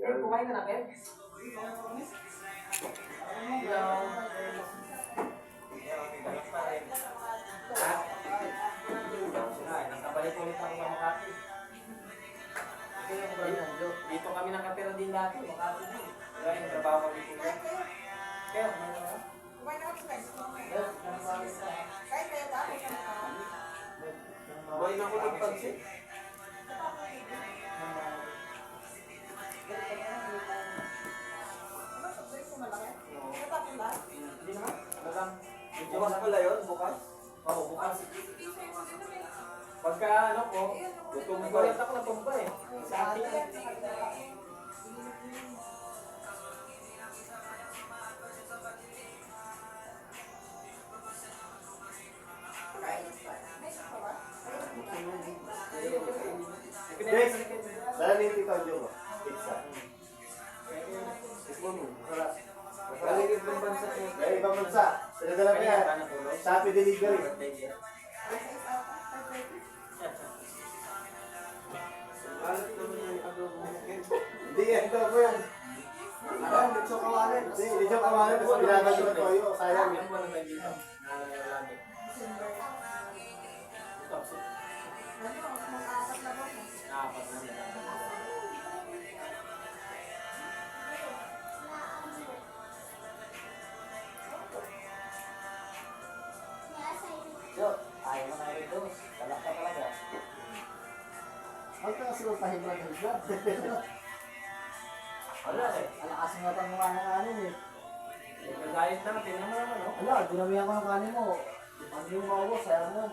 Kumain ka na, Ken? Hello. Nakabalik ulit ako sa Makati. Dito kami nakatira din dati, Makati din. Kaya yung trabaho kami dito. Kaya, buhay na ko nagpansin. Hindi naman. Bukas pala yun, bukas? Oo, bukas. Pagka ano ko, gulat ako na tumba eh. Sa akin. Next, dala niyo yung tito mo. Pizza. Tikmo mo, masarap. Kaligid ng bansa ko. May ibang bansa. Sinadala ko yan. Shopee delivery. Alat naman yung adobo. Hindi yan, ito po yan. Alam, medyo kawalan. Hindi, hindi siya kawalan. Tapos binabag ko na toyo. Sayang Ang yun. buwan na dito. Nalalagay. Apat na lang. Yo, ayaw mo na ito. Talak ka talaga. Huwag ka kasi magpahibla ng hibla. Wala eh. Alakas nga pang mga ng kanin eh. Nag-diet na, tingnan mo naman oh. Ala, dinamihan ko ng kanin mo. Hindi mo maubos, sayang mo.